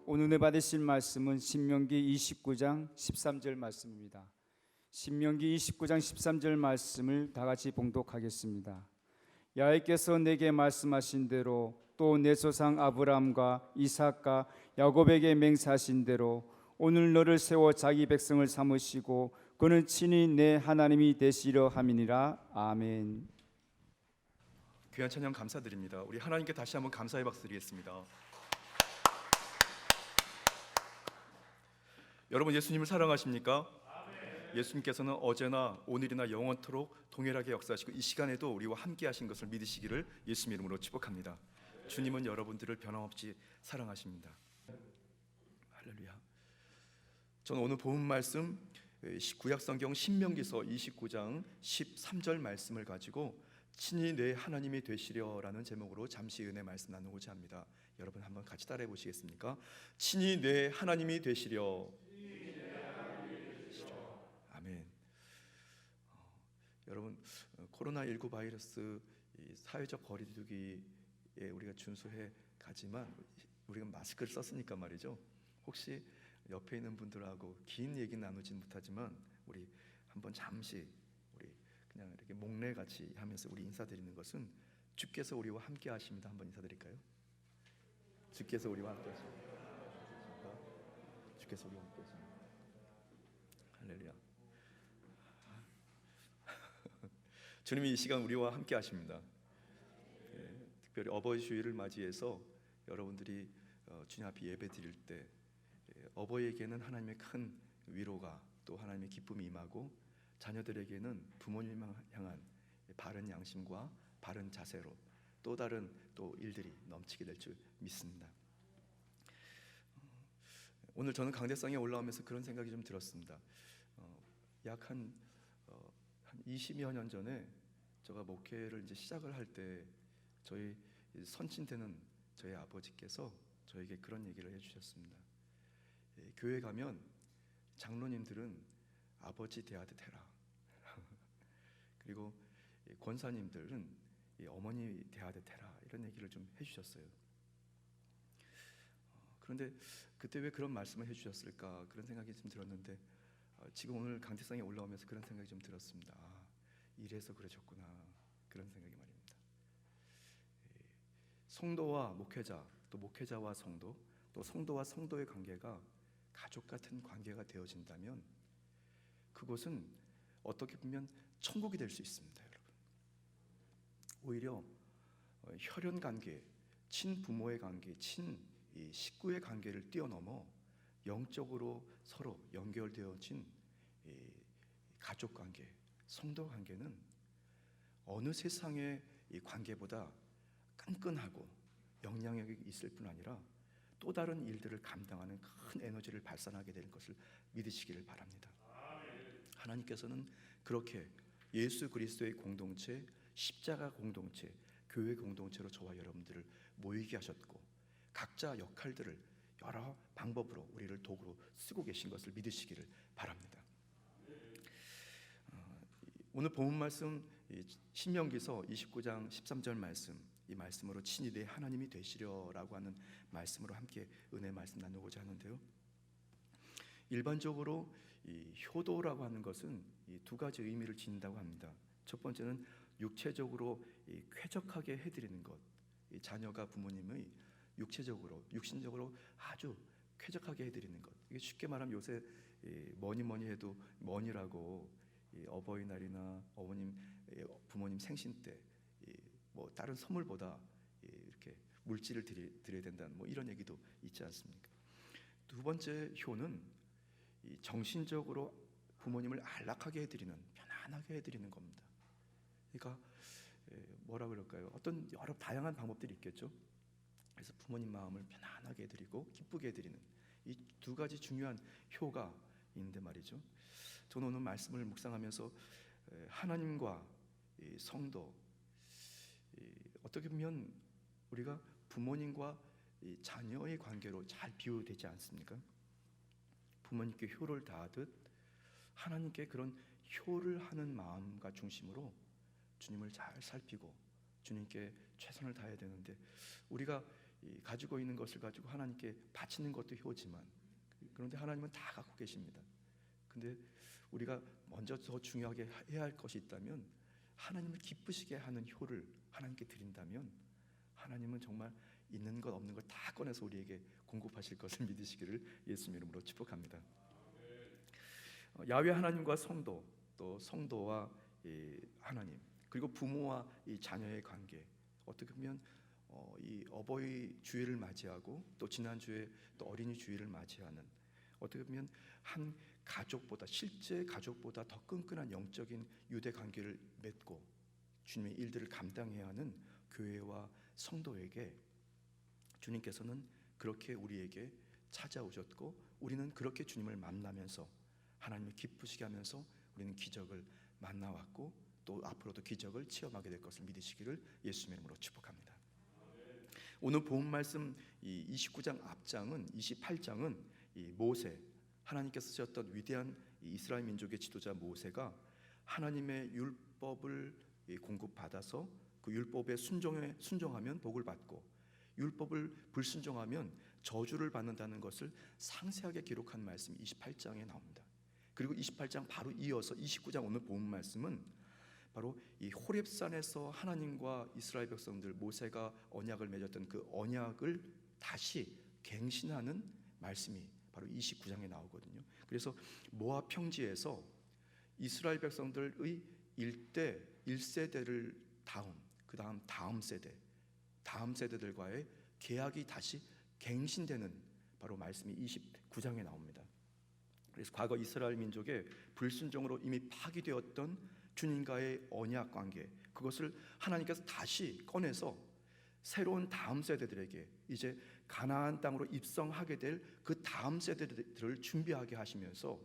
오늘 은혜 받으실 말씀은 신명기 29장 13절 말씀입니다. 신명기 29장 13절 말씀을 다 같이 봉독하겠습니다. 야훼께서 내게 말씀하신 대로 또 내 조상 아브라함과 이삭과 야곱에게 맹세하신 대로 오늘 너를 세워 자기 백성을 삼으시고 그는 친히 내 하나님이 되시려 함이니라. 아멘. 귀한 찬양 감사드립니다. 우리 하나님께 다시 한번 감사의 박수 드리겠습니다. 여러분, 예수님을 사랑하십니까? 예수님께서는 어제나 오늘이나 영원토록 동일하게 역사하시고 이 시간에도 우리와 함께 하신 것을 믿으시기를 예수님 이름으로 축복합니다. 주님은 여러분들을 변함없이 사랑하십니다. 할렐루야. 저는 오늘 본 말씀 구약성경 신명기서 29장 13절 말씀을 가지고 친히 내 하나님이 되시려라는 제목으로 잠시 은혜 말씀 나누고자 합니다. 여러분 한번 같이 따라해 보시겠습니까? 친히 내 하나님이 되시려. 아멘. 여러분, 코로나19 바이러스 사회적 거리두기에 우리가 준수해 가지만 우리가 마스크를 썼으니까 말이죠. 혹시 옆에 있는 분들하고 긴 얘기 나누진 못하지만 우리 한번 잠시 우리 그냥 이렇게 목례 같이 하면서 우리 인사드리는 것은 주께서 우리와 함께 하십니다. 한번 인사드릴까요? 주께서 우리와 함께 하십니다. 주께서 우리와 함께 하십니다. 할렐루야. 주님이 이 시간 우리와 함께 하십니다. 특별히 어버이 주일을 맞이해서 여러분들이 주님 앞에 예배 드릴 때 어버이에게는 하나님의 큰 위로가 또 하나님의 기쁨이 임하고 자녀들에게는 부모님을 향한 바른 양심과 바른 자세로 또 다른 또 일들이 넘치게 될 줄 믿습니다. 오늘 저는 강대상에 올라오면서 그런 생각이 좀 들었습니다. 약 한 20여 년 전에 제가 목회를 이제 시작을 할 때 저희 선친되는 저희 아버지께서 저에게 그런 얘기를 해주셨습니다. 교회 가면 장로님들은 아버지 대하듯 해라. 그리고 권사님들은 어머니 대하듯 해라. 이런 얘기를 좀 해주셨어요. 그런데 그때 왜 그런 말씀을 해주셨을까 그런 생각이 좀 들었는데 지금 오늘 강대상에 올라오면서 그런 생각이 좀 들었습니다. 이래서 그러셨구나 그런 생각이 말입니다. 성도와 목회자, 또 목회자와 성도, 또 성도와 성도의 관계가 가족 같은 관계가 되어진다면 그곳은 어떻게 보면 천국이 될 수 있습니다, 여러분. 오히려 혈연 관계, 친부모의 관계, 식구의 관계를 뛰어넘어 영적으로 서로 연결되어진 가족 관계, 성도 관계는 어느 세상의 이 관계보다 끈끈하고 영향력이 있을 뿐 아니라 또 다른 일들을 감당하는 큰 에너지를 발산하게 될 것을 믿으시기를 바랍니다. 하나님께서는 그렇게 예수 그리스도의 공동체, 십자가 공동체, 교회 공동체로 저와 여러분들을 모이게 하셨고 각자 역할들을 여러 방법으로 우리를 도구로 쓰고 계신 것을 믿으시기를 바랍니다. 오늘 본문 말씀 신명기서 29장 13절 말씀, 이 말씀으로 친히 내 하나님이 되시려라고 하는 말씀으로 함께 은혜 말씀 나누고자 하는데요. 일반적으로 이 효도라고 하는 것은 이 두 가지 의미를 지닌다고 합니다. 첫 번째는 육체적으로 쾌적하게 해드리는 것, 이 자녀가 부모님의 육신적으로 아주 쾌적하게 해드리는 것. 이게 쉽게 말하면 요새 뭐니 해도 뭐니라고 어버이날이나 부모님 생신 때 뭐 다른 선물보다 이렇게 물질을 드려야 된다는 뭐 이런 얘기도 있지 않습니까? 두 번째 효는 정신적으로 부모님을 안락하게 해드리는, 편안하게 해드리는 겁니다. 그러니까 뭐라 그럴까요? 어떤 여러 다양한 방법들이 있겠죠. 그래서 부모님 마음을 편안하게 해드리고 기쁘게 해드리는 이 두 가지 중요한 효가 있는데 말이죠. 저는 오늘 말씀을 묵상하면서 하나님과 성도, 어떻게 보면 우리가 부모님과 자녀의 관계로 잘 비유되지 않습니까? 부모님께 효를 다하듯 하나님께 그런 효를 하는 마음과 중심으로 주님을 잘 살피고 주님께 최선을 다해야 되는데 우리가 가지고 있는 것을 가지고 하나님께 바치는 것도 효지만, 그런데 하나님은 다 갖고 계십니다. 근데 우리가 먼저 더 중요하게 해야 할 것이 있다면, 하나님을 기쁘시게 하는 효를 하나님께 드린다면 하나님은 정말 있는 것 없는 것 다 꺼내서 우리에게 공급하실 것을 믿으시기를 예수님 이름으로 축복합니다. 야훼 하나님과 성도, 또 성도와 하나님, 그리고 부모와 이 자녀의 관계, 어떻게 보면 이 어버이 주일을 맞이하고 또 지난주에 또 어린이 주일을 맞이하는, 어떻게 보면 한 가족보다, 실제 가족보다 더 끈끈한 영적인 유대 관계를 맺고 주님의 일들을 감당해야 하는 교회와 성도에게 주님께서는 그렇게 우리에게 찾아오셨고, 우리는 그렇게 주님을 만나면서 하나님을 기쁘시게 하면서 우리는 기적을 만나왔고 또 앞으로도 기적을 체험하게 될 것을 믿으시기를 예수님의 이름으로 축복합니다. 오늘 본 말씀 이 29장 앞장은, 28장은 이 모세, 하나님께서 쓰셨던 위대한 이스라엘 민족의 지도자 모세가 하나님의 율법을 공급받아서 그 율법에 순종하면 복을 받고 율법을 불순종하면 저주를 받는다는 것을 상세하게 기록한 말씀이 28장에 나옵니다. 그리고 28장 바로 이어서 29장 오늘 본 말씀은 바로 이 호렙산에서 하나님과 이스라엘 백성들, 모세가 언약을 맺었던 그 언약을 다시 갱신하는 말씀이 바로 29장에 나오거든요. 그래서 모압 평지에서 이스라엘 백성들의 1세대를 그 다음 세대들과의 계약이 다시 갱신되는 바로 말씀이 29장에 나옵니다. 그래서 과거 이스라엘 민족의 불순종으로 이미 파기되었던 주님과의 언약 관계, 그것을 하나님께서 다시 꺼내서 새로운 다음 세대들에게 이제 가나안 땅으로 입성하게 될 그 다음 세대들을 준비하게 하시면서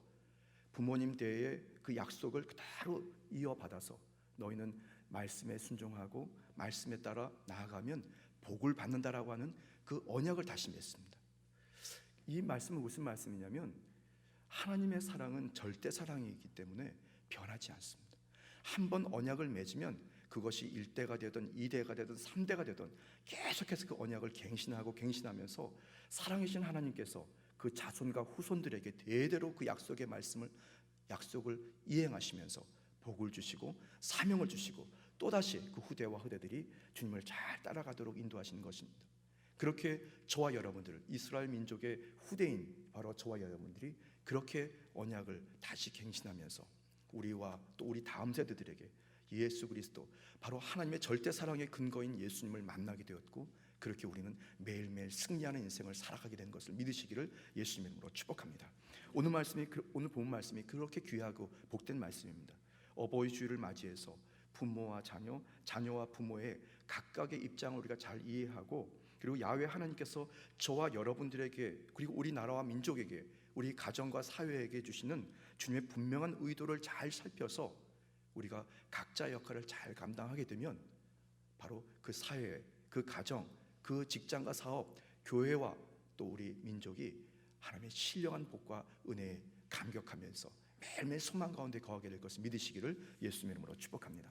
부모님 때의 그 약속을 그대로 이어받아서 너희는 말씀에 순종하고 말씀에 따라 나아가면 복을 받는다라고 하는 그 언약을 다시 맺습니다. 이 말씀은 무슨 말씀이냐면, 하나님의 사랑은 절대 사랑이기 때문에 변하지 않습니다. 한번 언약을 맺으면 그것이 1대가 되든 2대가 되든 3대가 되든 계속해서 그 언약을 갱신하면서 사랑이신 하나님께서 그 자손과 후손들에게 대대로 그 약속을 이행하시면서 복을 주시고 사명을 주시고 또다시 그 후대와 후대들이 주님을 잘 따라가도록 인도하시는 것입니다. 그렇게 저와 여러분들, 이스라엘 민족의 후대인 바로 저와 여러분들이 그렇게 언약을 다시 갱신하면서 우리와 또 우리 다음 세대들에게 예수 그리스도, 바로 하나님의 절대 사랑의 근거인 예수님을 만나게 되었고, 그렇게 우리는 매일매일 승리하는 인생을 살아가게 된 것을 믿으시기를 예수님의 이름으로 축복합니다. 오늘 본 말씀이 그렇게 귀하고 복된 말씀입니다. 어버이 주일을 맞이해서 부모와 자녀와 부모의 각각의 입장을 우리가 잘 이해하고, 그리고 야훼 하나님께서 저와 여러분들에게, 그리고 우리 나라와 민족에게, 우리 가정과 사회에게 주시는 주님의 분명한 의도를 잘 살펴서 우리가 각자의 역할을 잘 감당하게 되면 바로 그 사회, 그 가정, 그 직장과 사업, 교회와 또 우리 민족이 하나님의 신령한 복과 은혜에 감격하면서 매일매일 소망 가운데 거하게 될 것을 믿으시기를 예수님의 이름으로 축복합니다.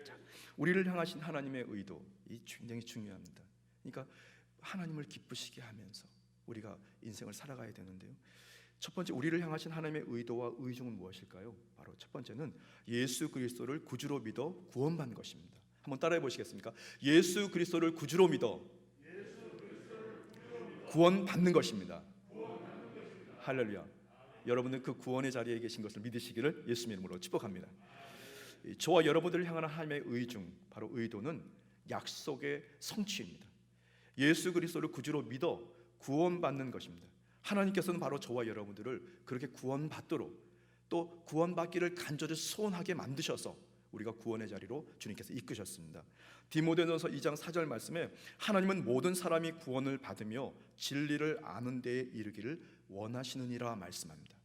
자, 우리를 향하신 하나님의 의도, 이 굉장히 중요합니다. 그러니까 하나님을 기쁘시게 하면서 우리가 인생을 살아가야 되는데요, 첫 번째 우리를 향하신 하나님의 의도와 의중은 무엇일까요? 바로 첫 번째는 예수 그리스도를 구주로 믿어 구원받는 것입니다. 한번 따라해 보시겠습니까? 예수 그리스도를 구주로 믿어 구원받는 것입니다. 할렐루야. 여러분은 그 구원의 자리에 계신 것을 믿으시기를 예수님의 이름으로 축복합니다. 저와 여러분들을 향하는 하나님의 의중, 바로 의도는 약속의 성취입니다. 예수 그리스도를 구주로 믿어 구원받는 것입니다. 하나님께서는 바로 저와 여러분들을 그렇게 구원받도록, 또 구원받기를 간절히 소원하게 만드셔서 우리가 구원의 자리로 주님께서 이끄셨습니다. 디모데전서 2장 4절 말씀에 하나님은 모든 사람이 구원을 받으며 진리를 아는 데에 이르기를 원하시느니라 말씀합니다.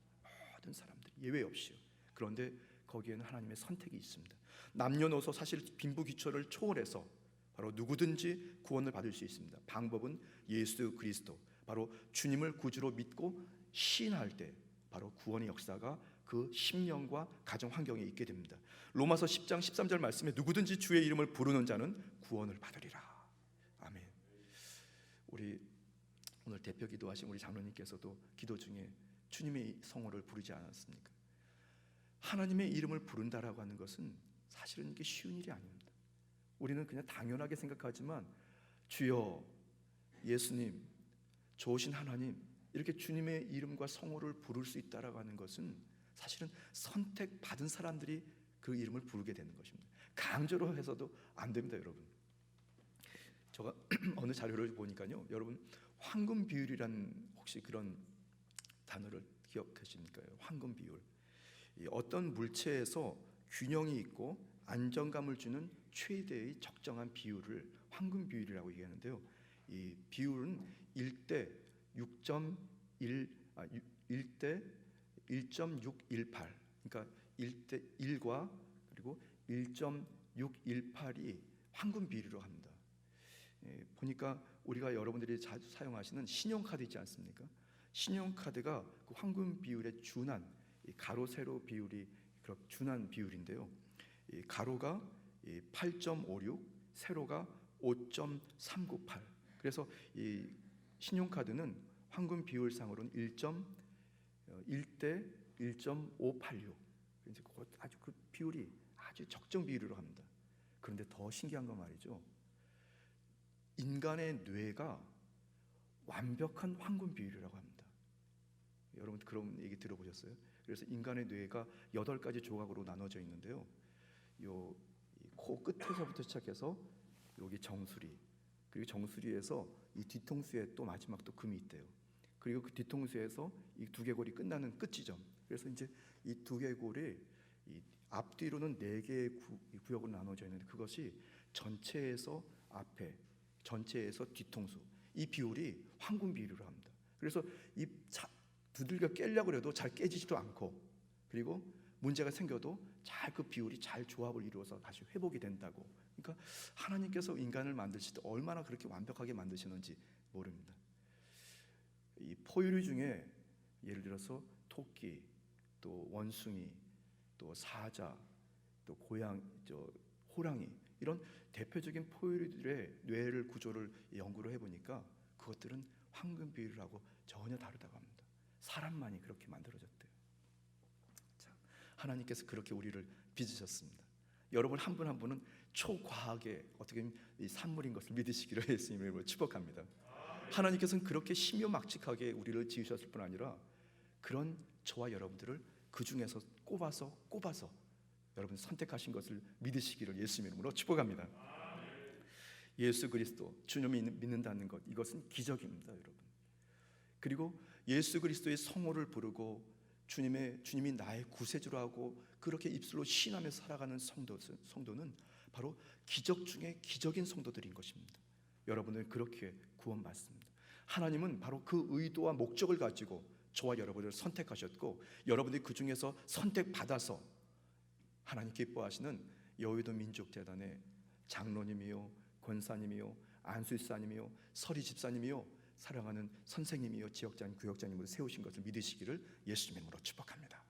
모든 사람들 예외 없이요. 그런데 거기에는 하나님의 선택이 있습니다. 남녀노소 사실 빈부귀초를 초월해서 바로 누구든지 구원을 받을 수 있습니다. 방법은 예수 그리스도, 바로 주님을 구주로 믿고 시인할 때 바로 구원의 역사가 그 심령과 가정 환경에 있게 됩니다. 로마서 10장 13절 말씀에 누구든지 주의 이름을 부르는 자는 구원을 받으리라. 아멘. 우리 오늘 대표 기도하신 우리 장로님께서도 기도 중에 주님의 성호를 부르지 않았습니까? 하나님의 이름을 부른다라고 하는 것은 사실은 이게 쉬운 일이 아닙니다. 우리는 그냥 당연하게 생각하지만 주여, 예수님, 좋으신 하나님, 이렇게 주님의 이름과 성호를 부를 수 있다라고 하는 것은 사실은 선택받은 사람들이 그 이름을 부르게 되는 것입니다. 강제로 해서도 안 됩니다, 여러분. 제가 어느 자료를 보니까요, 여러분 황금 비율이란 혹시 그런 단어를 기억하십니까? 황금 비율. 어떤 물체에서 균형이 있고 안정감을 주는 최대의 적정한 비율을 황금 비율이라고 얘기하는데요. 이 비율은 1대 1.618, 그러니까 1대 1과 그리고 1.618이 황금 비율이라고 합니다. 보니까 우리가 여러분들이 자주 사용하시는 신용카드 있지 않습니까? 신용카드가 그 황금 비율에 준한 가로 세로 비율이 그렇게 준한 비율인데요. 이 가로가 8.56, 세로가 5.398. 그래서 이 신용카드는 황금 비율상으로는 1대 1.586. 이제 아주 그 비율이 아주 적정 비율로 합니다. 그런데 더 신기한 건 말이죠. 인간의 뇌가 완벽한 황금 비율이라고 합니다. 여러분 그런 얘기 들어보셨어요? 그래서 인간의 뇌가 8가지 조각으로 나눠져 있는데요. 요 코 끝에서부터 시작해서 여기 정수리, 그리고 정수리에서 이 뒤통수에 또 마지막 또 금이 있대요. 그리고 그 뒤통수에서 이 두개골이 끝나는 끝 지점. 그래서 이제 이 두개골이 이 앞뒤로는 4개의 구역으로 나눠져 있는데 그것이 전체에서 앞에, 전체에서 뒤통수, 이 비율이 황금 비율이라고 합니다. 그래서 이 두들겨 깨려고 해도 잘 깨지지도 않고, 그리고 문제가 생겨도 잘 그 비율이 잘 조합을 이루어서 다시 회복이 된다고. 그러니까 하나님께서 인간을 만드실 때 얼마나 그렇게 완벽하게 만드시는지 모릅니다. 이 포유류 중에 예를 들어서 토끼, 또 원숭이, 또 사자, 또 호랑이, 이런 대표적인 포유류들의 뇌를 구조를 연구를 해보니까 그것들은 황금 비율하고 전혀 다르다고 합니다. 사람만이 그렇게 만들어졌대요. 자, 하나님께서 그렇게 우리를 빚으셨습니다. 여러분 한 분 한 분은 초과하게 어떻게 보면 이 산물인 것을 믿으시기를 예수님을 축복합니다. 하나님께서는 그렇게 심요막직하게 우리를 지으셨을 뿐 아니라 그런 저와 여러분들을 그 중에서 꼽아서 여러분 선택하신 것을 믿으시기를 예수님 이름으로 축복합니다. 예수 그리스도 주님을 믿는다는 것, 이것은 기적입니다, 여러분. 그리고 예수 그리스도의 성호를 부르고 주님이 나의 구세주라고 그렇게 입술로 시인하면서 살아가는 성도는 바로 기적 중에 기적인 성도들인 것입니다. 여러분은 그렇게 구원받습니다. 하나님은 바로 그 의도와 목적을 가지고 저와 여러분을 선택하셨고, 여러분들이 그 중에서 선택받아서 하나님 기뻐하시는 여의도 민족재단의 장로님이요, 권사님이요, 안수사님이요, 서리 집사님이요, 사랑하는 선생님이요, 지역장님, 구역장님으로 세우신 것을 믿으시기를 예수님의 이름으로 축복합니다.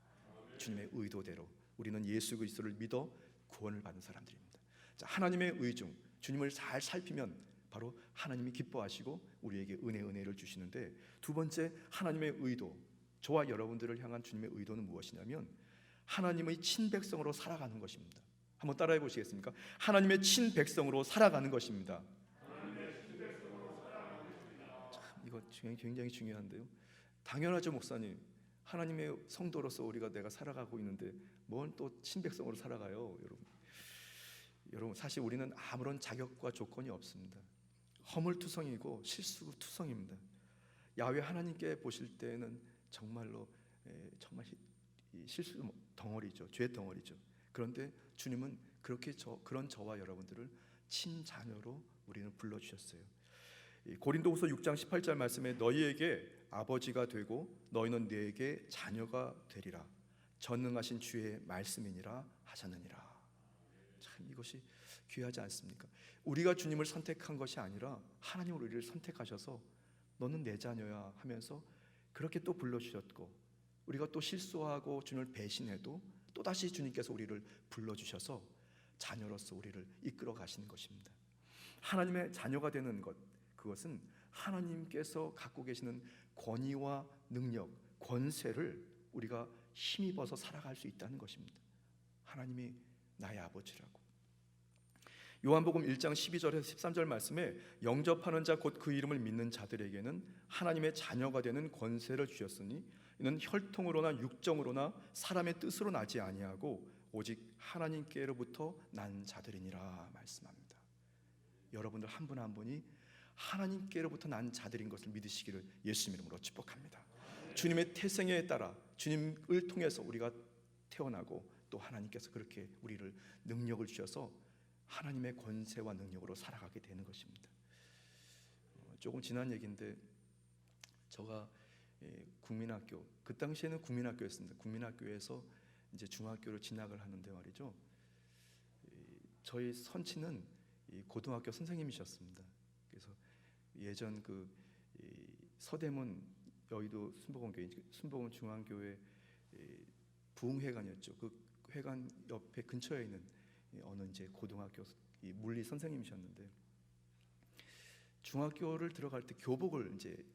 주님의 의도대로 우리는 예수 그리스도를 믿어 구원을 받은 사람들입니다. 자, 하나님의 의중, 주님을 잘 살피면 바로 하나님이 기뻐하시고 우리에게 은혜를 주시는데, 두 번째 하나님의 의도, 저와 여러분들을 향한 주님의 의도는 무엇이냐면 하나님의 친백성으로 살아가는 것입니다. 한번 따라해 보시겠습니까? 하나님의 친백성으로 살아가는 것입니다. 참, 이거 굉장히 중요한데요. 당연하죠, 목사님. 하나님의 성도로서 내가 살아가고 있는데 뭔 또 친백성으로 살아가요, 여러분 사실 우리는 아무런 자격과 조건이 없습니다. 허물투성이고 실수투성입니다. 야훼 하나님께 보실 때는 정말 실수 덩어리죠, 죄 덩어리죠. 그런데 주님은 그렇게 그런 저와 여러분들을 친자녀로 우리는 불러주셨어요. 고린도후서 6장 18절 말씀에 너희에게 아버지가 되고 너희는 내게 자녀가 되리라, 전능하신 주의 말씀이니라 하셨느니라. 참 이것이 귀하지 않습니까? 우리가 주님을 선택한 것이 아니라 하나님은 우리를 선택하셔서 너는 내 자녀야 하면서 그렇게 또 불러주셨고, 우리가 또 실수하고 주님을 배신해도 또다시 주님께서 우리를 불러주셔서 자녀로서 우리를 이끌어 가시는 것입니다. 하나님의 자녀가 되는 것, 그것은 하나님께서 갖고 계시는 권위와 능력, 권세를 우리가 힘입어서 살아갈 수 있다는 것입니다. 하나님이 나의 아버지라고. 요한복음 1장 12절에서 13절 말씀에 영접하는 자 곧 그 이름을 믿는 자들에게는 하나님의 자녀가 되는 권세를 주셨으니 이는 혈통으로나 육정으로나 사람의 뜻으로 나지 아니하고 오직 하나님께로부터 난 자들이니라 말씀합니다. 여러분들 한 분 한 분이 하나님께로부터 난 자들인 것을 믿으시기를 예수 이름으로 축복합니다. 주님의 태생에 따라 주님을 통해서 우리가 태어나고 또 하나님께서 그렇게 우리를 능력을 주셔서 하나님의 권세와 능력으로 살아가게 되는 것입니다. 조금 지난 얘기인데 제가 국민학교, 그 당시에는 국민학교였습니다. 국민학교에서 이제 중학교로 진학을 하는데 말이죠. 저희 선친은 고등학교 선생님이셨습니다. 그래서 예전 그 서대문 여의도 순복음 중앙교회 부흥회관이었죠. 그 회관 옆에 근처에 있는 어느 이제 고등학교 물리 선생님이셨는데 중학교를 들어갈 때 교복을 이제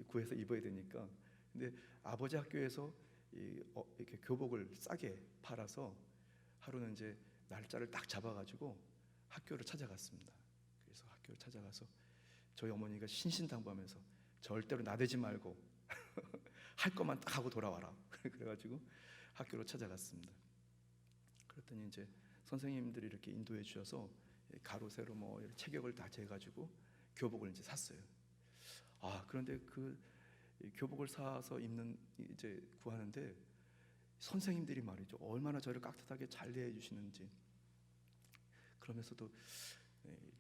구해서 입어야 되니까 근데 아버지 학교에서 이렇게 교복을 싸게 팔아서 하루는 이제 날짜를 딱 잡아가지고 학교를 찾아갔습니다. 그래서 학교를 찾아가서 저희 어머니가 신신당부하면서 절대로 나대지 말고 할 것만 딱 하고 돌아와라. 그래가지고 학교로 찾아갔습니다. 그랬더니 이제 선생님들이 이렇게 인도해 주셔서 가로 세로 뭐 체격을 다 재가지고 교복을 이제 샀어요. 그런데 그 교복을 사서 입는 이제 구하는데 선생님들이 말이죠 얼마나 저를 깍듯하게 잘 대해 주시는지 그러면서도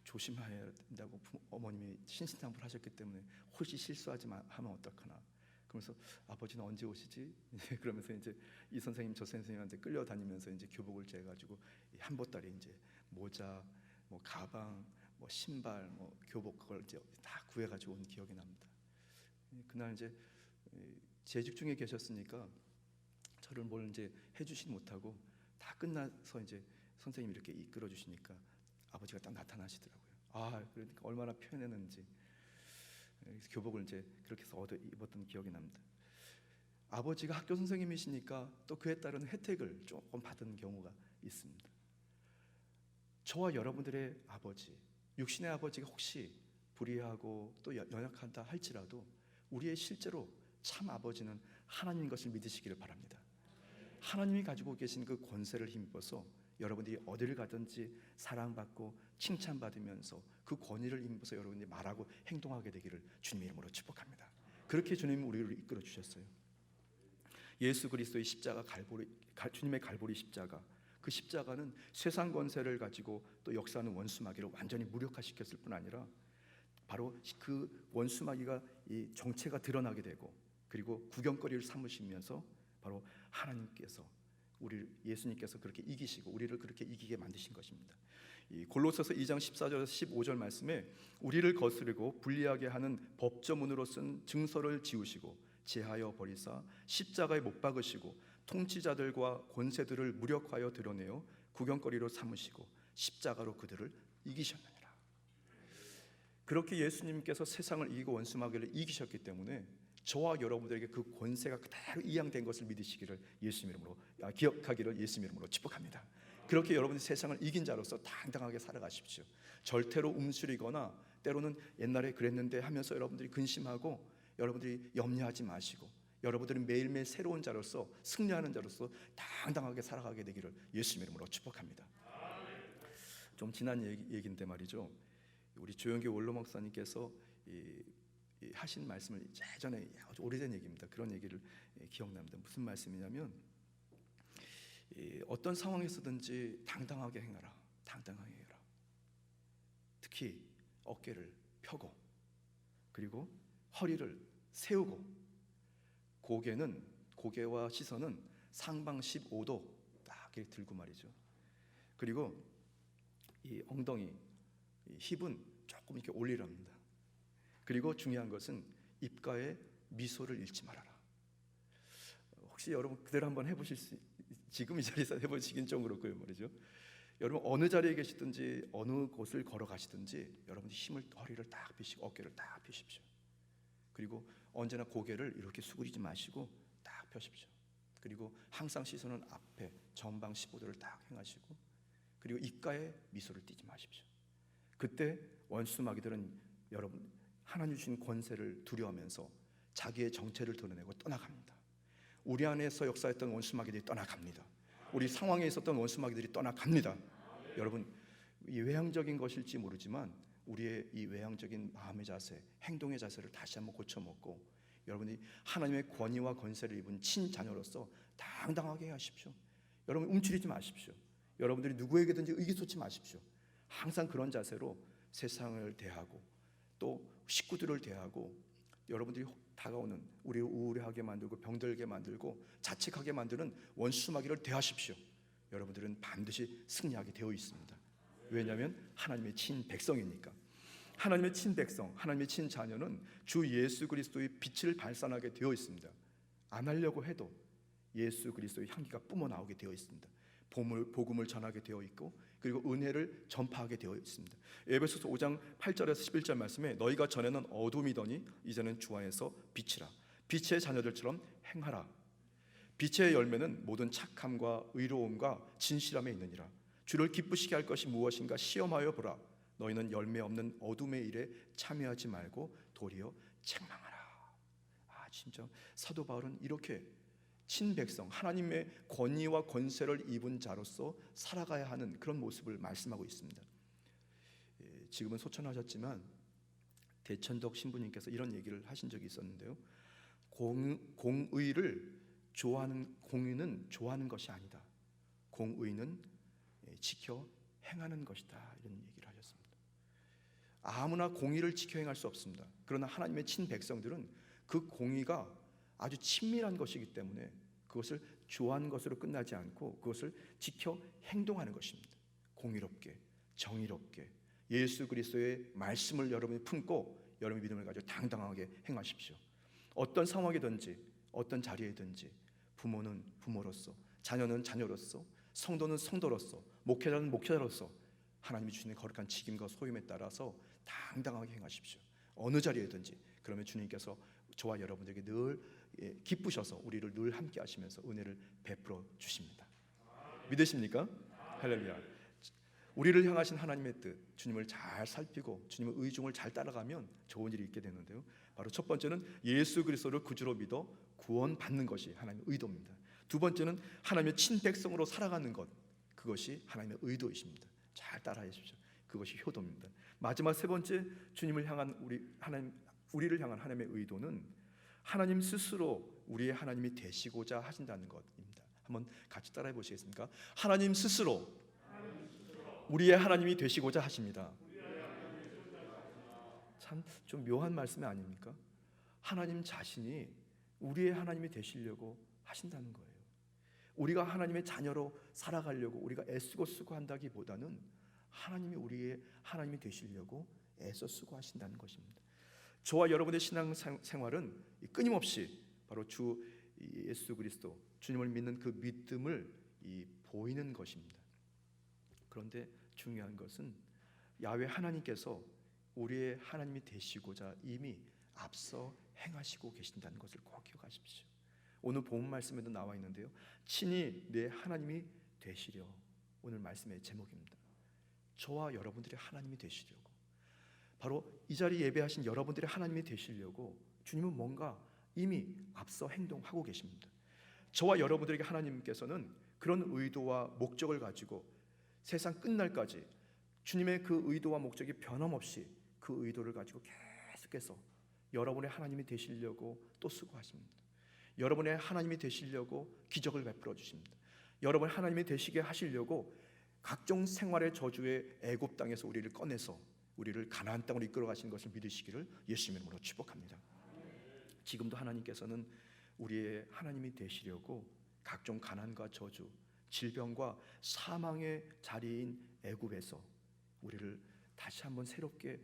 조심해야 된다고 어머님이 신신당부를 하셨기 때문에 혹시 실수하지 하면 어떡하나 그러면서 아버지는 언제 오시지? 그러면서 이제 이 선생님 저 선생님한테 끌려다니면서 이제 교복을 재가지고 한 보따리 이제 모자, 뭐 가방, 뭐 신발, 뭐 교복 그걸 이제 다 구해가지고 온 기억이 납니다. 그날 이제 재직 중에 계셨으니까 저를 뭘 이제 해주진 못하고 다 끝나서 이제 선생님이 이렇게 이끌어 주시니까 아버지가 딱 나타나시더라고요. 그러니까 얼마나 편했는지. 교복을 이제 그렇게 해서 얻어 입었던 기억이 납니다. 아버지가 학교 선생님이시니까 또 그에 따른 혜택을 조금 받은 경우가 있습니다. 저와 여러분들의 아버지, 육신의 아버지가 혹시 불의하고 또 연약하다 할지라도 우리의 실제로 참 아버지는 하나님인 것을 믿으시기를 바랍니다. 하나님이 가지고 계신 그 권세를 힘입어서 여러분들이 어디를 가든지 사랑받고 칭찬받으면서 그 권위를 힘입어서 여러분들이 말하고 행동하게 되기를 주님의 이름으로 축복합니다. 그렇게 주님이 우리를 이끌어 주셨어요. 예수 그리스도의 십자가 주님의 갈보리 십자가, 그 십자가는 세상 권세를 가지고 또 역사하는 원수마귀를 완전히 무력화시켰을 뿐 아니라 바로 그 원수마귀가 이 정체가 드러나게 되고 그리고 구경거리를 삼으시면서 바로 하나님께서 예수님께서 그렇게 이기시고 우리를 그렇게 이기게 만드신 것입니다. 이 골로새서 2장 14절에서 15절 말씀에 우리를 거스르고 불리하게 하는 법조문으로 쓴 증서를 지우시고 제하여 버리사 십자가에 못 박으시고 통치자들과 권세들을 무력하여 드러내어 구경거리로 삼으시고 십자가로 그들을 이기셨느니라. 그렇게 예수님께서 세상을 이기고 원수마귀를 이기셨기 때문에 저와 여러분들에게 그 권세가 그대로 이양된 것을 믿으시기를 예수 이름으로 기억하기를 예수 이름으로 축복합니다. 그렇게 여러분이 세상을 이긴 자로서 당당하게 살아가십시오. 절대로 움츠리거나 때로는 옛날에 그랬는데 하면서 여러분들이 근심하고 여러분들이 염려하지 마시고 여러분들이 매일매일 새로운 자로서 승리하는 자로서 당당하게 살아가게 되기를 예수 이름으로 축복합니다. 좀 지난 얘기인데 말이죠. 우리 조영기 원로 목사님께서 하신 말씀을 예전에 아주 오래된 얘기입니다. 그런 얘기를 기억납니다. 무슨 말씀이냐면 어떤 상황에서든지 당당하게 행하라. 당당하게 해라. 특히 어깨를 펴고 그리고 허리를 세우고 고개와 시선은 상방 15도 딱 이렇게 들고 말이죠. 그리고 이 엉덩이 이 힙은 조금 이렇게 올리랍니다. 그리고 중요한 것은 입가에 미소를 잃지 말아라. 혹시 여러분 그대로 한번 해보실 지금 이 자리에서 해보시긴 좀 그렇고요 말이죠. 여러분 어느 자리에 계시든지 어느 곳을 걸어가시든지 여러분이 허리를 딱 펴시고 어깨를 딱 펴십시오. 그리고 언제나 고개를 이렇게 수그리지 마시고 딱 펴십시오. 그리고 항상 시선은 앞에 전방 15도를 딱 행하시고, 그리고 입가에 미소를 띠지 마십시오. 그때 원수 마귀들은 여러분 하나님 주신 권세를 두려워하면서 자기의 정체를 드러내고 떠나갑니다. 우리 안에서 역사했던 원수 마귀들이 떠나갑니다. 우리 상황에 있었던 원수 마귀들이 떠나갑니다. 여러분, 이 외향적인 것일지 모르지만 우리의 이 외향적인 마음의 자세, 행동의 자세를 다시 한번 고쳐먹고 여러분이 하나님의 권위와 권세를 입은 친자녀로서 당당하게 하십시오. 여러분 움츠리지 마십시오. 여러분들이 누구에게든지 의기소치 마십시오. 항상 그런 자세로 세상을 대하고 또 식구들을 대하고 여러분들이 다가오는 우리를 우울하게 만들고 병들게 만들고 자책하게 만드는 원수 마귀를 대하십시오. 여러분들은 반드시 승리하게 되어 있습니다. 왜냐하면 하나님의 친백성이니까. 하나님의 친백성, 하나님의 친자녀는 주 예수 그리스도의 빛을 발산하게 되어 있습니다. 안 하려고 해도 예수 그리스도의 향기가 뿜어나오게 되어 있습니다. 복음을 전하게 되어 있고, 그리고 은혜를 전파하게 되어 있습니다. 에베소서 5장 8절에서 11절 말씀에 너희가 전에는 어둠이더니 이제는 주 안에서 빛이라. 빛의 자녀들처럼 행하라. 빛의 열매는 모든 착함과 의로움과 진실함에 있느니라. 주를 기쁘시게 할 것이 무엇인가 시험하여 보라. 너희는 열매 없는 어둠의 일에 참여하지 말고 도리어 책망하라. 진짜 사도 바울은 이렇게 친백성, 하나님의 권위와 권세를 입은 자로서 살아가야 하는 그런 모습을 말씀하고 있습니다. 지금은 소천하셨지만 대천덕 신부님께서 이런 얘기를 하신 적이 있었는데요. 공의를 좋아하는 공의는 좋아하는 것이 아니다. 공의는 지켜 행하는 것이다. 이런 얘기를 하셨습니다. 아무나 공의를 지켜 행할 수 없습니다. 그러나 하나님의 친백성들은 그 공의가 아주 친밀한 것이기 때문에 그것을 좋아하는 것으로 끝나지 않고 그것을 지켜 행동하는 것입니다. 공의롭게, 정의롭게 예수 그리스도의 말씀을 여러분이 품고 여러분의 믿음을 가지고 당당하게 행하십시오. 어떤 상황이든지 어떤 자리에든지 부모는 부모로서, 자녀는 자녀로서, 성도는 성도로서, 목회자는 목회자로서 하나님이 주시는 거룩한 직임과 소임에 따라서 당당하게 행하십시오. 어느 자리에든지. 그러면 주님께서 저와 여러분에게 늘 기쁘셔서 우리를 늘 함께 하시면서 은혜를 베풀어 주십니다. 믿으십니까? 할렐루야. 우리를 향하신 하나님의 뜻, 주님을 잘 살피고 주님의 의중을 잘 따라가면 좋은 일이 있게 되는데요. 바로 첫 번째는 예수 그리스도를 구주로 믿어 구원받는 것이 하나님의 의도입니다. 두 번째는 하나님의 친백성으로 살아가는 것, 그것이 하나님의 의도이십니다. 잘 따라해 주십시오. 그것이 효도입니다. 마지막 세 번째, 주님을 향한 우리를 향한 하나님의 의도는 하나님 스스로 우리의 하나님이 되시고자 하신다는 것입니다. 한번 같이 따라해 보시겠습니까? 하나님 스스로 우리의 하나님이 되시고자 하십니다. 참 좀 묘한 말씀이 아닙니까? 하나님 자신이 우리의 하나님이 되시려고 하신다는 거예요. 우리가 하나님의 자녀로 살아가려고 우리가 애쓰고 수고한다기보다는 하나님이 우리의 하나님이 되시려고 애써 수고하신다는 것입니다. 저와 여러분의 신앙 생활은 끊임없이 바로 주 예수 그리스도, 주님을 믿는 그 믿음을 보이는 것입니다. 그런데 중요한 것은 야훼 하나님께서 우리의 하나님이 되시고자 이미 앞서 행하시고 계신다는 것을 꼭 기억하십시오. 오늘 본 말씀에도 나와 있는데요. 친히 내 하나님이 되시려. 오늘 말씀의 제목입니다. 저와 여러분들의 하나님이 되시려고, 바로 이 자리 예배하신 여러분들의 하나님이 되시려고 주님은 뭔가 이미 앞서 행동하고 계십니다. 저와 여러분들에게 하나님께서는 그런 의도와 목적을 가지고 세상 끝날까지 주님의 그 의도와 목적이 변함없이 그 의도를 가지고 계속해서 여러분의 하나님이 되시려고 또 수고하십니다. 여러분의 하나님이 되시려고 기적을 베풀어 주십니다. 여러분 하나님이 되시게 하시려고 각종 생활의 저주의 애굽 땅에서 우리를 꺼내서 우리를 가나안 땅으로 이끌어 가시는 것을 믿으시기를 예수님의 이름으로 축복합니다. 지금도 하나님께서는 우리의 하나님이 되시려고 각종 가난과 저주, 질병과 사망의 자리인 애굽에서 우리를 다시 한번 새롭게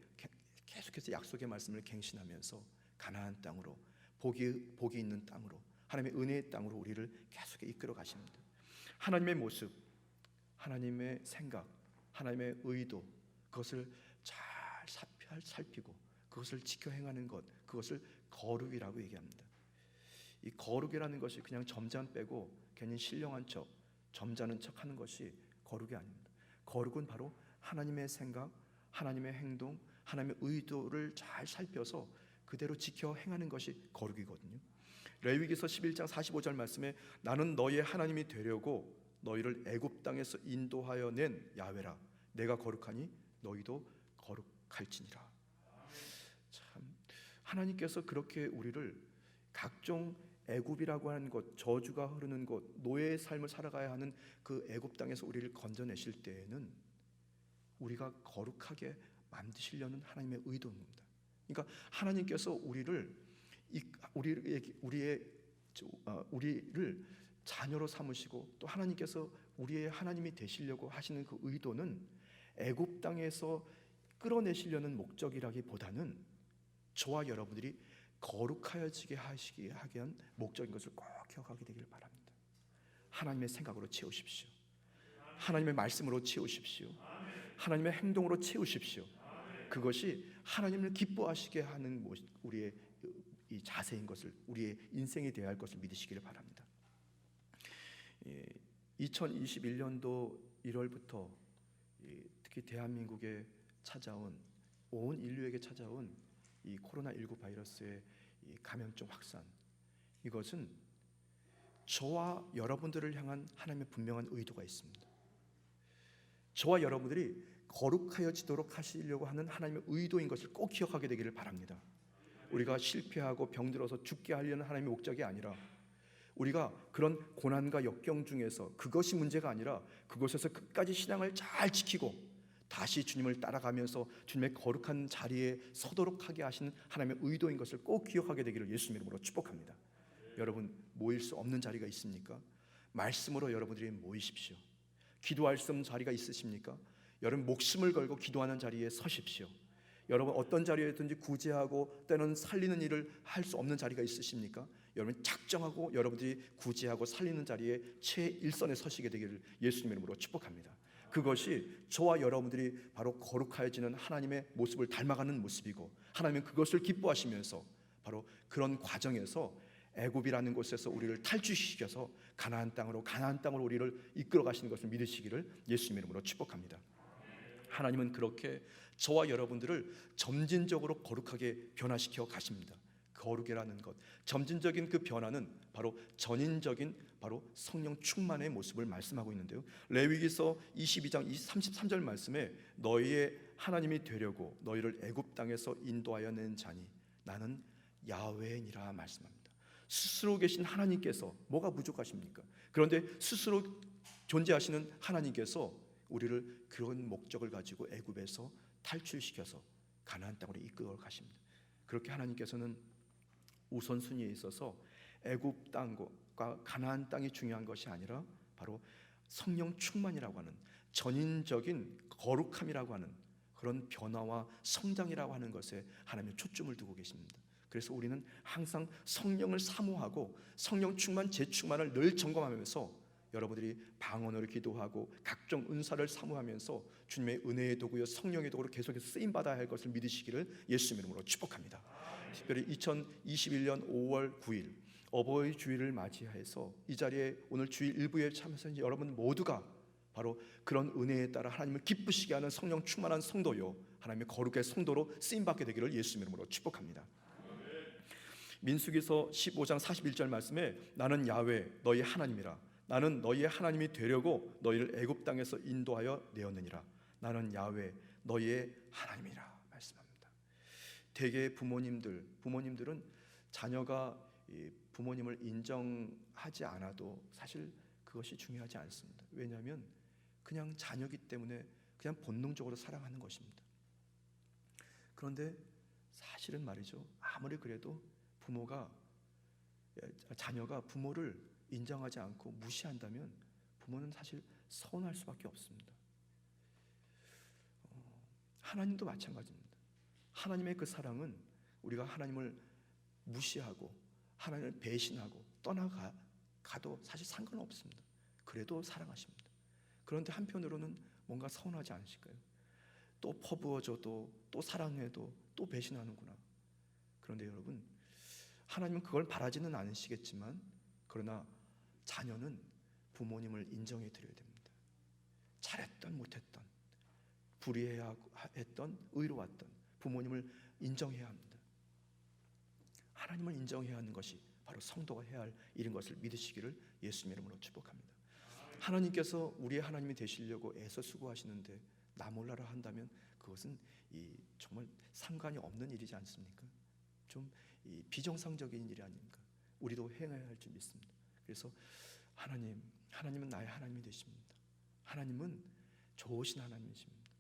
계속해서 약속의 말씀을 갱신하면서 가나안 땅으로, 복이 있는 땅으로, 하나님의 은혜의 땅으로 우리를 계속 이끌어 가십니다. 하나님의 모습, 하나님의 생각, 하나님의 의도, 그것을 잘 살피고 그것을 지켜 행하는 것, 그것을 거룩이라고 얘기합니다. 이 거룩이라는 것이 그냥 점잔 빼고 괜히 신령한 척, 점잖은 척 하는 것이 거룩이 아닙니다. 거룩은 바로 하나님의 생각, 하나님의 행동, 하나님의 의도를 잘 살펴서 그대로 지켜 행하는 것이 거룩이거든요. 레위기서 11장 45절 말씀에 나는 너희의 하나님이 되려고 너희를 애굽 땅에서 인도하여 낸 야훼라. 내가 거룩하니 너희도 거룩할지니라. 참, 하나님께서 그렇게 우리를 각종 애굽이라고 하는 곳, 저주가 흐르는 곳, 노예의 삶을 살아가야 하는 그 애굽 땅에서 우리를 건져내실 때에는 우리가 거룩하게 만드시려는 하나님의 의도입니다. 그러니까 하나님께서 우리를 자녀로 삼으시고 또 하나님께서 우리의 하나님이 되시려고 하시는 그 의도는 애굽 땅에서 끌어내시려는 목적이라기보다는 저와 여러분들이 거룩하여지게 하시기 위한 목적인 것을 꼭 기억하게 되기를 바랍니다. 하나님의 생각으로 채우십시오. 하나님의 말씀으로 채우십시오. 하나님의 행동으로 채우십시오. 그것이 하나님을 기뻐하시게 하는 우리의 이 자세인 것을, 우리의 인생이 되어야 할 것을 믿으시기를 바랍니다. 2021년도 1월부터 특히 대한민국에 찾아온, 온 인류에게 찾아온 이 코로나19 바이러스의 이 감염증 확산, 이것은 저와 여러분들을 향한 하나님의 분명한 의도가 있습니다. 저와 여러분들이 거룩하여지도록 하시려고 하는 하나님의 의도인 것을 꼭 기억하게 되기를 바랍니다. 우리가 실패하고 병들어서 죽게 하려는 하나님의 목적이 아니라, 우리가 그런 고난과 역경 중에서 그것이 문제가 아니라 그곳에서 끝까지 신앙을 잘 지키고 다시 주님을 따라가면서 주님의 거룩한 자리에 서도록 하게 하시는 하나님의 의도인 것을 꼭 기억하게 되기를 예수님 이름으로 축복합니다. 여러분, 모일 수 없는 자리가 있습니까? 말씀으로 여러분들이 모이십시오. 기도할 수 없는 자리가 있으십니까? 여러분, 목숨을 걸고 기도하는 자리에 서십시오. 여러분, 어떤 자리에든지 구제하고 때는 살리는 일을 할 수 없는 자리가 있으십니까? 여러분, 작정하고 여러분들이 구제하고 살리는 자리에 최일선에 서시게 되기를 예수님 이름으로 축복합니다. 그것이 저와 여러분들이 바로 거룩하여지는 하나님의 모습을 닮아가는 모습이고, 하나님은 그것을 기뻐하시면서 바로 그런 과정에서 애굽이라는 곳에서 우리를 탈출시켜서 가나안 땅으로 우리를 이끌어 가시는 것을 믿으시기를 예수님 이름으로 축복합니다. 하나님은 그렇게 저와 여러분들을 점진적으로 거룩하게 변화시켜 가십니다. 거룩이라는 것, 점진적인 그 변화는 바로 전인적인 바로 성령 충만의 모습을 말씀하고 있는데요. 레위기서 22장 33절 말씀에 너희의 하나님이 되려고 너희를 애굽 땅에서 인도하여 낸 자니 나는 야훼니라 말씀합니다. 스스로 계신 하나님께서 뭐가 부족하십니까? 그런데 스스로 존재하시는 하나님께서 우리를 그런 목적을 가지고 애굽에서 탈출시켜서 가나안 땅으로 이끌어 가십니다. 그렇게 하나님께서는 우선순위에 있어서 애굽 땅과 가나안 땅이 중요한 것이 아니라 바로 성령 충만이라고 하는 전인적인 거룩함이라고 하는 그런 변화와 성장이라고 하는 것에 하나님의 초점을 두고 계십니다. 그래서 우리는 항상 성령을 사모하고 성령 충만, 재충만을 늘 점검하면서 여러분들이 방언으로 기도하고 각종 은사를 사모하면서 주님의 은혜의 도구여 성령의 도구로 계속해서 쓰임받아야 할 것을 믿으시기를 예수님 이름으로 축복합니다. 특별히 2021년 5월 9일 어버이 주일을 맞이해서 이 자리에 오늘 주일 일부에 참여하신 여러분 모두가 바로 그런 은혜에 따라 하나님을 기쁘시게 하는 성령 충만한 성도요, 하나님의 거룩의 성도로 쓰임받게 되기를 예수님 이름으로 축복합니다. 민수기서 15장 41절 말씀에 나는 야훼 너희 하나님이라. 나는 너희의 하나님이 되려고 너희를 애굽 땅에서 인도하여 내었느니라. 나는 야훼 너희의 하나님이라 말씀합니다. 대개 부모님들은 자녀가 부모님을 인정하지 않아도 사실 그것이 중요하지 않습니다. 왜냐하면 그냥 자녀이기 때문에 그냥 본능적으로 사랑하는 것입니다. 그런데 사실은 말이죠, 아무리 그래도 자녀가 부모를 인정하지 않고 무시한다면 부모는 사실 서운할 수밖에 없습니다. 하나님도 마찬가지입니다. 하나님의 그 사랑은 우리가 하나님을 무시하고 하나님을 배신하고 떠나가도 사실 상관없습니다. 그래도 사랑하십니다. 그런데 한편으로는 뭔가 서운하지 않으실까요? 또 퍼부어줘도 또 사랑해도 또 배신하는구나. 그런데 여러분, 하나님은 그걸 바라지는 않으시겠지만, 그러나 자녀는 부모님을 인정해 드려야 됩니다. 잘했던 못했던, 불의해야 했던 의로웠던 부모님을 인정해야 합니다. 하나님을 인정해야 하는 것이 바로 성도가 해야 할 일인 것을 믿으시기를 예수님 이름으로 축복합니다. 하나님께서 우리의 하나님이 되시려고 애써 수고하시는데 나 몰라라 한다면 그것은 정말 상관이 없는 일이지 않습니까? 좀 비정상적인 일이 아닙니까? 우리도 행해야 할 줄 믿습니다. 그래서 하나님은 나의 하나님이 되십니다. 하나님은 좋으신 하나님이십니다.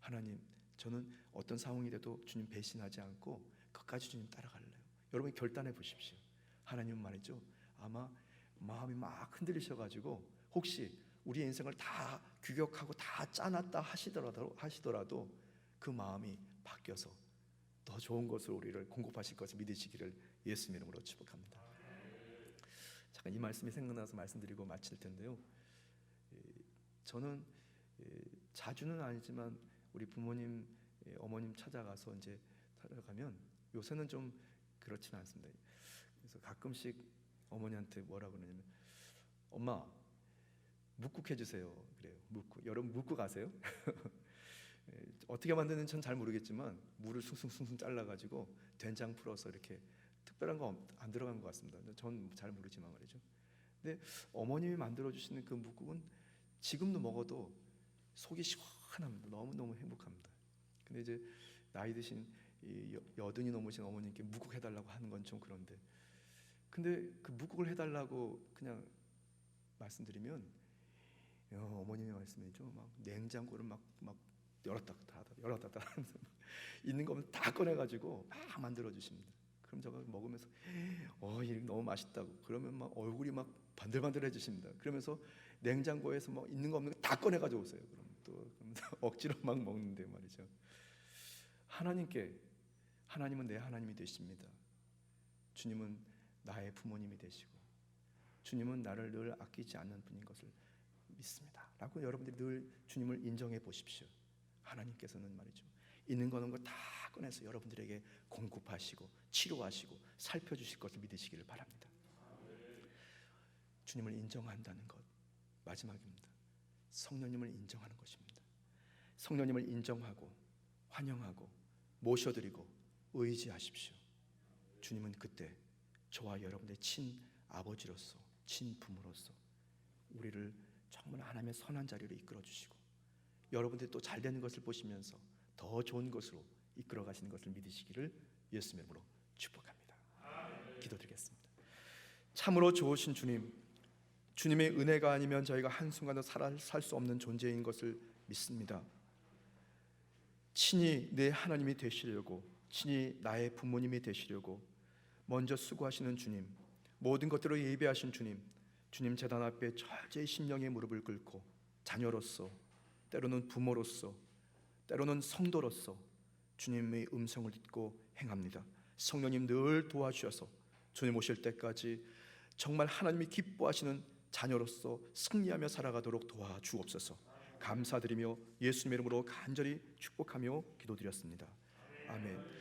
하나님, 저는 어떤 상황이 돼도 주님 배신하지 않고 끝까지 주님 따라갈래요. 여러분 결단해 보십시오. 하나님은 말이죠, 아마 마음이 막 흔들리셔가지고 혹시 우리의 인생을 다 규격하고 다 짜놨다 하시더라도 그 마음이 바뀌어서 더 좋은 것으로 우리를 공급하실 것을 믿으시기를 예수님 이름으로 축복합니다. 잠깐 이 말씀이 생각나서 말씀드리고 마칠 텐데요. 저는 자주는 아니지만 우리 부모님, 어머님 찾아가서 이제 찾아가면 요새는 좀 그렇지는 않습니다. 그래서 가끔씩 어머니한테 뭐라 그러냐면 엄마 묵국 해주세요. 그래요. 묵국. 여러분 묵국 아세요? 어떻게 만드는지 전 잘 모르겠지만 물을 숭숭숭숭 잘라가지고 된장 풀어서 이렇게 특별한 거 안 들어간 것 같습니다. 전 잘 모르지만 말이죠. 근데 어머님이 만들어 주시는 그 묵국은 지금도 먹어도 속이 시원합니다. 너무너무 행복합니다. 근데 이제 나이 드신 여든이 넘으신 어머님께 묵국 해달라고 하는 건 좀 그런데, 근데 그 묵국을 해달라고 그냥 말씀드리면 어머님의 말씀이죠. 막 냉장고를 막 열었다 닫았다 하면서 있는 거면 다 꺼내가지고 막 만들어 주십니다. 그럼 제가 먹으면서 이게 너무 맛있다고 그러면 막 얼굴이 막 반들반들해지십니다. 그러면서 냉장고에서 뭐 있는 거 없는 거 다 꺼내가지고 오세요. 그럼 또 억지로 막 먹는데 말이죠. 하나님은 내 하나님이 되십니다. 주님은 나의 부모님이 되시고 주님은 나를 늘 아끼지 않는 분인 것을 믿습니다 라고 여러분들이 늘 주님을 인정해 보십시오. 하나님께서는 말이죠, 있는 거는 거 다 꺼내서 여러분들에게 공급하시고 치료하시고 살펴주실 것을 믿으시기를 바랍니다. 주님을 인정한다는 것, 마지막입니다. 성령님을 인정하는 것입니다. 성령님을 인정하고 환영하고 모셔드리고 의지하십시오. 주님은 그때 저와 여러분의 친아버지로서 친부모로서 우리를 정말 하나님의 선한 자리로 이끌어 주시고 여러분들이 또 잘 되는 것을 보시면서 더 좋은 것으로 이끌어 가시는 것을 믿으시기를 예수님의 이름으로 축복합니다. 기도드리겠습니다. 참으로 좋으신 주님, 주님의 은혜가 아니면 저희가 한순간도 살 수 없는 존재인 것을 믿습니다. 친히 내 하나님이 되시려고, 친히 나의 부모님이 되시려고 먼저 수고하시는 주님, 모든 것들을 예배하신 주님 제단 앞에 철저히 심령의 무릎을 꿇고 자녀로서, 때로는 부모로서, 때로는 성도로서 주님의 음성을 듣고 행합니다. 성령님 늘 도와주셔서 주님 오실 때까지 정말 하나님이 기뻐하시는 자녀로서 승리하며 살아가도록 도와주옵소서. 감사드리며 예수님의 이름으로 간절히 축복하며 기도드렸습니다. 아멘.